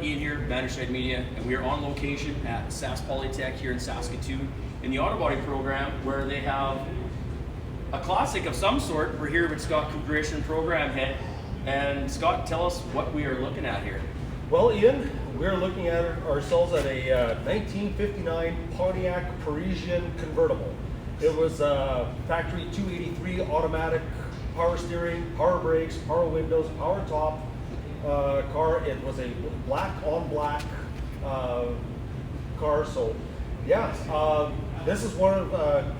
Ian here, Banderside Media, and we are on location at Saskpolytech here in Saskatoon in the Autobody program, where they have a classic of some sort. We're here with Scott Kucharyshen, program head. And Scott, tell us what we are looking at here. Well, Ian, we're looking at ourselves at a 1959 Pontiac Parisienne convertible. It was a factory 283 automatic, power steering, power brakes, power windows, power top car. It was a black on black car. So yeah, this is one of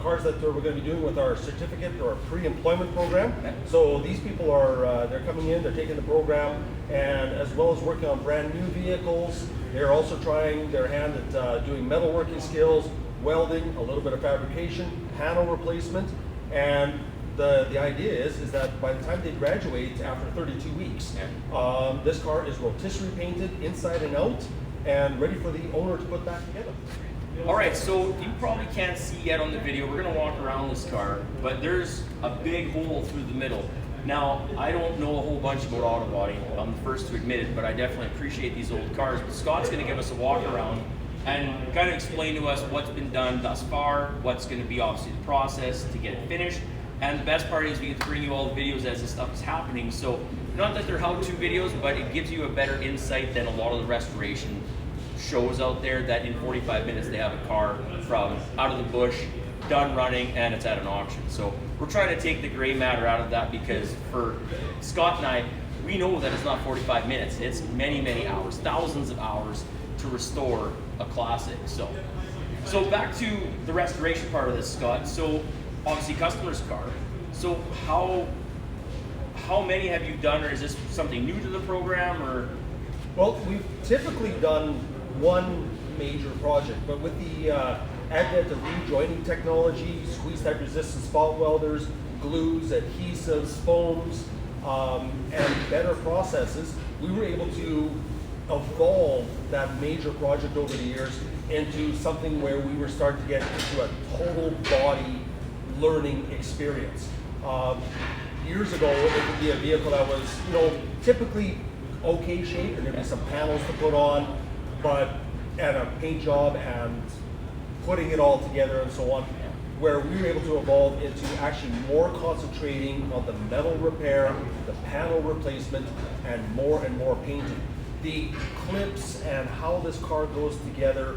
cars that we're going to be doing with our certificate or pre-employment program. So these people are they're coming in, they're taking the program, and as well as working on brand new vehicles, they're also trying their hand at doing metalworking skills, welding, a little bit of fabrication, panel replacement, and the idea is that by the time they graduate after 32 weeks, this car is rotisserie painted inside and out and ready for the owner to put back together. All right, so you probably can't see yet on the video. We're gonna walk around this car, but there's a big hole through the middle. Now, I don't know a whole bunch about Autobody. I'm the first to admit it, but I definitely appreciate these old cars. But Scott's gonna give us a walk around and kind of explain to us what's been done thus far, what's gonna be obviously the process to get it finished. And the best part is we get to bring you all the videos as this stuff is happening. So not that they're how-to videos, but it gives you a better insight than a lot of the restoration shows out there, that in 45 minutes they have a car from out of the bush, done running, and it's at an auction. So we're trying to take the gray matter out of that, because for Scott and I, we know that it's not 45 minutes. It's many, many hours, thousands of hours to restore a classic. So back to the restoration part of this, Scott. So obviously customer's car. So how many have you done, or is this something new to the program, or? Well, we've typically done one major project, but with the advent of rejoining technology, squeeze type resistant spot welders, glues, adhesives, foams, and better processes, we were able to evolve that major project over the years into something where we were starting to get into a total body learning experience. Years ago, it would be a vehicle that was, typically okay shape, and there'd be some panels to put on, but and a paint job and putting it all together and so on, where we were able to evolve into actually more concentrating on the metal repair, the panel replacement, and more painting. The clips and how this car goes together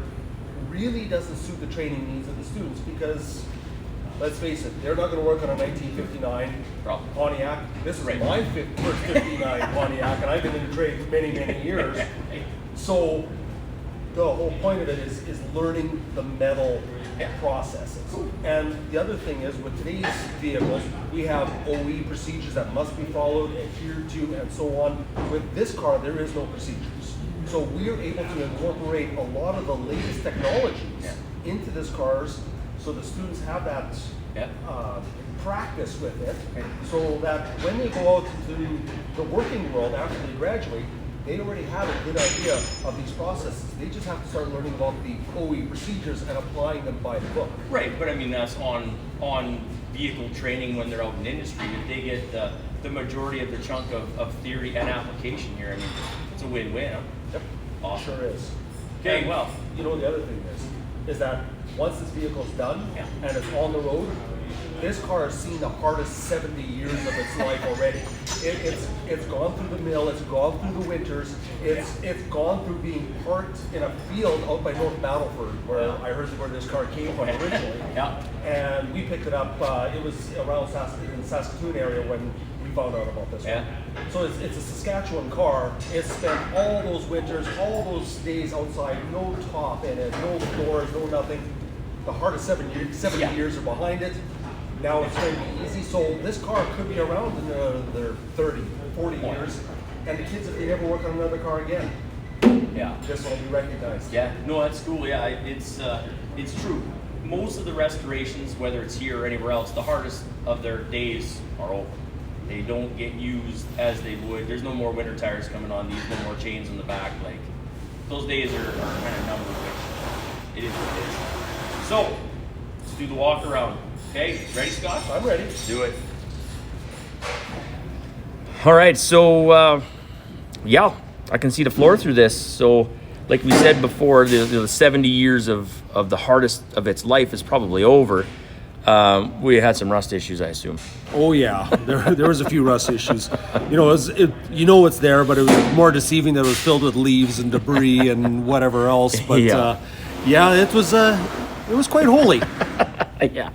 really doesn't suit the training needs of the students, because let's face it, they're not going to work on a 1959 Pontiac. This is my first 59 Pontiac, and I've been in the trade for many, many years. So the whole point of it is learning the metal processes. And the other thing is, with today's vehicles, we have OE procedures that must be followed, adhered to, and so on. With this car, there is no procedures. So we are able to incorporate a lot of the latest technologies into this cars, so the students have that practice with it, so that when they go out into the working world after they graduate, they already have a good idea of these processes. They just have to start learning about the OE procedures and applying them by the book. Right, but I mean, that's on vehicle training when they're out in industry. If they get the majority of the chunk of theory and application here, I mean, it's a win-win. Huh? Yep, Awesome. sure is. Okay, And, well, the other thing is that once this vehicle's done and it's on the road, this car has seen the hardest 70 years of its life already. It's gone through the mill, it's gone through the winters, it's gone through being parked in a field out by North Battleford, where I heard where this car came from originally. And we picked it up, it was around in the Saskatoon area when we found out about this one. So it's a Saskatchewan car. It spent all those winters, all those days outside, no top in it, no doors, no nothing. The hardest 70 years are behind it. Now it's going to be easy. So this car could be around in their 30, 40 years. And the kids, if they never work on another car again, this will be recognized. Yeah, no, that's cool. Yeah, it's true. Most of the restorations, whether it's here or anywhere else, the hardest of their days are over. They don't get used as they would. There's no more winter tires coming on these, no more chains on the back. Like, those days are kind of numbered, which it is what it is. So, let's do the walk around. Okay, ready, Scott? I'm ready. Do it. All right, so yeah, I can see the floor through this. So, like we said before, the 70 years of the hardest of its life is probably over. We had some rust issues, I assume. Oh yeah, there was a few rust issues. You know, it's there, but it was more deceiving that it was filled with leaves and debris and whatever else. But yeah, it was quite holy. yeah,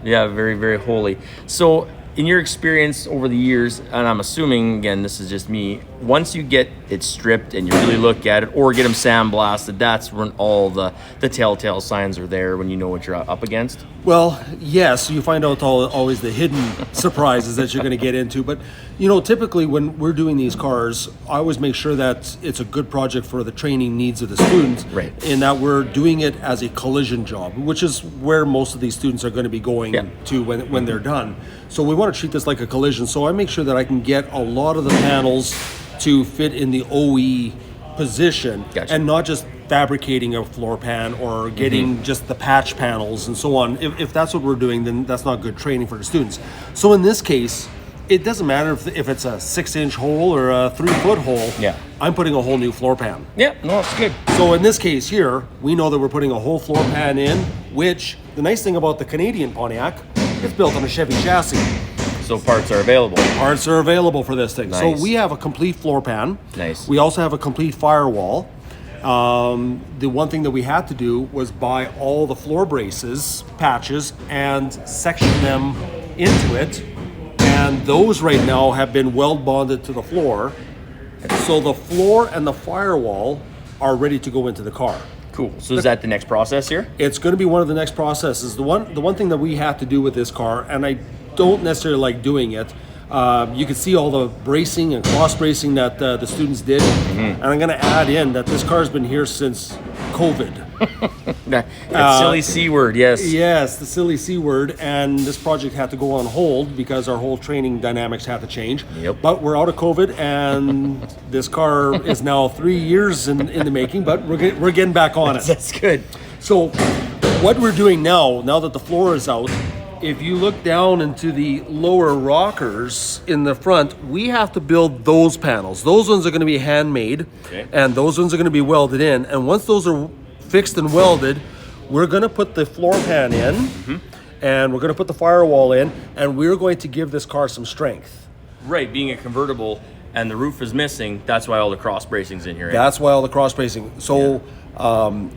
very, very holy. So, in your experience over the years, and I'm assuming, again, this is just me, once you get it stripped and you really look at it, or get them sandblasted, that's when all the telltale signs are there, when you know what you're up against? Well, yes, you find out always the hidden surprises that you're going to get into. But, you know, typically when we're doing these cars, I always make sure that it's a good project for the training needs of the students. Right. In that we're doing it as a collision job, which is where most of these students are going to be going to when they're done. So we want to treat this like a collision. So I make sure that I can get a lot of the panels to fit in the OE position. Gotcha. And not just fabricating a floor pan or getting just the patch panels and so on. If that's what we're doing, then that's not good training for the students. So in this case, it doesn't matter if it's a 6-inch hole or a 3-foot hole. Yeah. I'm putting a whole new floor pan. Yeah, no, it's good. So in this case here, we know that we're putting a whole floor pan in, which the nice thing about the Canadian Pontiac, it's built on a Chevy chassis. So parts are available. Parts are available for this thing. Nice. So we have a complete floor pan. Nice. We also have a complete firewall. The one thing that we had to do was buy all the floor braces, patches, and section them into it. And those right now have been weld bonded to the floor. So the floor and the firewall are ready to go into the car. Cool. So is that the next process here? It's going to be one of the next processes. The one thing that we have to do with this car, and I don't necessarily like doing it, you can see all the bracing and cross bracing that the students did, and I'm going to add in that this car's been here since COVID. That silly C word, yes. Yes, the silly C word, and this project had to go on hold because our whole training dynamics had to change. Yep. But we're out of COVID, and this car is now 3 years in the making, but we're getting back on it. That's good. So what we're doing now that the floor is out, if you look down into the lower rockers in the front, we have to build those panels. Those ones are going to be handmade, and those ones are going to be welded in. And once those are fixed and welded, we're going to put the floor pan in, and we're going to put the firewall in, and we're going to give this car some strength. Right, being a convertible and the roof is missing, that's why all the cross bracing's in here. Right? That's why all the cross bracing. So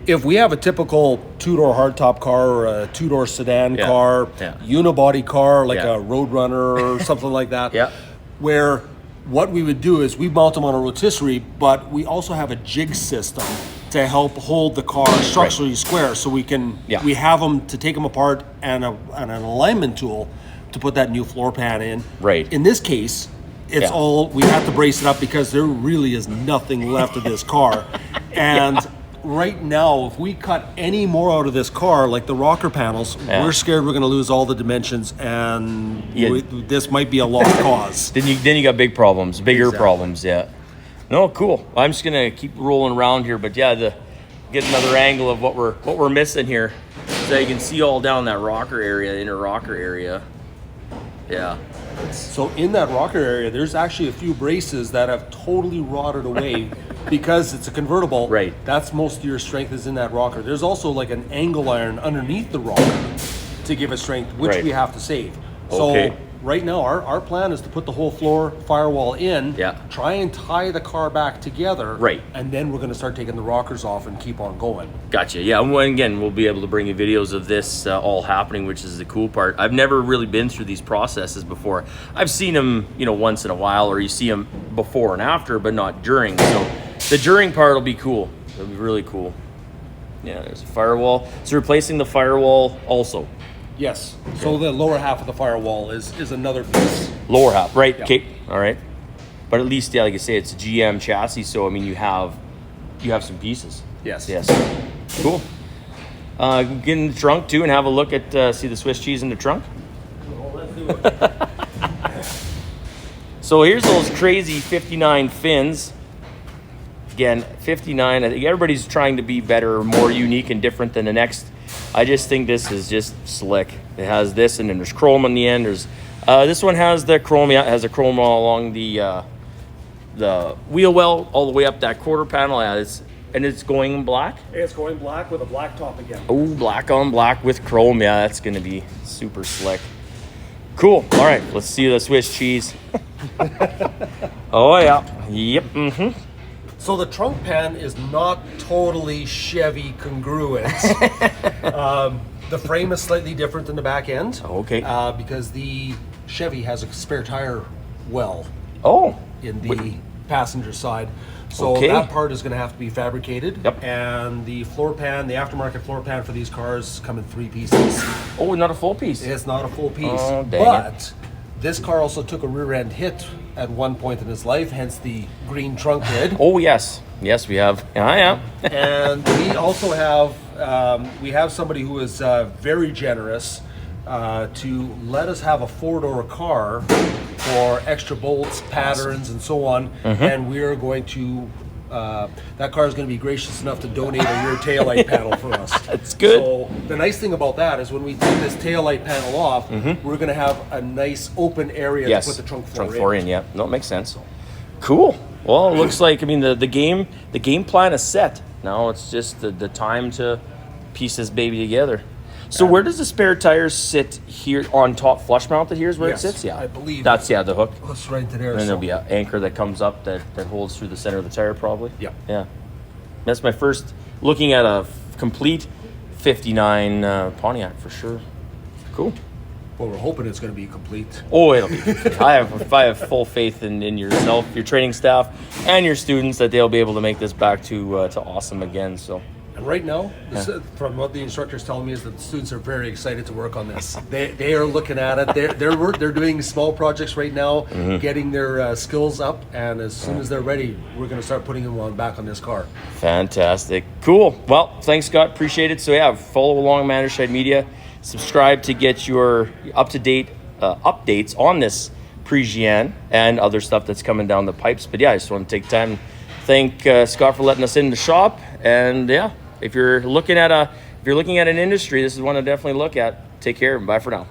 if we have a typical 2-door hardtop car or a 2-door sedan car, unibody car like a Roadrunner or something like that, where what we would do is we mount them on a rotisserie, but we also have a jig system to help hold the car structurally square, so we can we have them to take them apart and an alignment tool to put that new floor pan in. Right. In this case, it's all, we have to brace it up because there really is nothing left of this car. And right now, if we cut any more out of this car, like the rocker panels, we're scared we're going to lose all the dimensions, and this might be a lost cause. Then you got big problems, bigger problems. Yeah. No, cool. I'm just gonna keep rolling around here, but get another angle of what we're missing here, so you can see all down that rocker area, inner rocker area. Yeah. So in that rocker area, there's actually a few braces that have totally rotted away because it's a convertible. Right. That's most of your strength is in that rocker. There's also like an angle iron underneath the rocker to give it strength, which we have to save. So right now, our plan is to put the whole floor firewall in, try and tie the car back together, and then we're going to start taking the rockers off and keep on going. Gotcha. Yeah, and again, we'll be able to bring you videos of this all happening, which is the cool part. I've never really been through these processes before. I've seen them, once in a while, or you see them before and after, but not during. So the during part will be cool. It'll be really cool. Yeah, there's a firewall. So replacing the firewall also. Yes. So the lower half of the firewall is another piece. Lower half, right? Okay. All right. But at least, like I say, it's a GM chassis, so I mean, you have some pieces. Yes. Yes. Cool. Get in the trunk too and have a look at see the Swiss cheese in the trunk. Well, let's do it. So here's those crazy 59 fins. Again, 59. I think everybody's trying to be better, more unique and different than the next. I just think this is just slick. It has this, and then there's chrome on the end. There's this one has the chrome. Yeah, it has the chrome all along the the wheel well all the way up that quarter panel. Yeah, it's going black. It's going black with a black top again. Oh, black on black with chrome. Yeah, that's gonna be super slick. Cool. All right, let's see the Swiss cheese. Oh yeah. Yep. Mm-hmm. So the trunk pan is not totally Chevy congruent. The frame is slightly different than the back end. Okay. Because the Chevy has a spare tire well Oh. in the passenger side. So Okay. that part is going to have to be fabricated. Yep. And the floor pan, the aftermarket floor pan for these cars come in 3 pieces. Oh, not a full piece. It's not a full piece. Oh, dang but this car also took a rear end hit at one point in its life, hence the green trunk lid. Oh yes, yes we have. Yeah. And we also have somebody who is very generous to let us have a 4-door car for extra bolts, patterns, and so on. And we are going to that car is going to be gracious enough to donate a rear taillight panel for us. That's good. So the nice thing about that is when we take this taillight panel off, we're going to have a nice open area Yes. to put the trunk floor in. Yeah. No, it makes sense. Cool. Well, it looks like the game plan is set. Now it's just the time to piece this baby together. So where does the spare tire sit here on top, flush mounted? Here's where Yes, it sits. Yeah, I believe. that's the hook. Let's right into there. And then there'll be an anchor that comes up that holds through the center of the tire, probably. Yep. Yeah. That's my first looking at a complete '59 Pontiac for sure. Cool. Well, we're hoping it's going to be complete. Oh, it'll be. I have full faith in yourself, your training staff, and your students that they'll be able to make this back to awesome again. So. And right now, from what the instructor's telling me, is that the students are very excited to work on this. They are looking at it. They're doing small projects right now, getting their skills up, and as soon as they're ready, we're going to start putting them back on this car. Fantastic. Cool. Well, thanks, Scott. Appreciate it. So yeah, follow along Manderscheid Media. Subscribe to get your up-to-date updates on this Parisienne and other stuff that's coming down the pipes. But yeah, I just want to take time and thank Scott for letting us in the shop. And yeah, if you're looking at an industry, this is one to definitely look at. Take care and bye for now.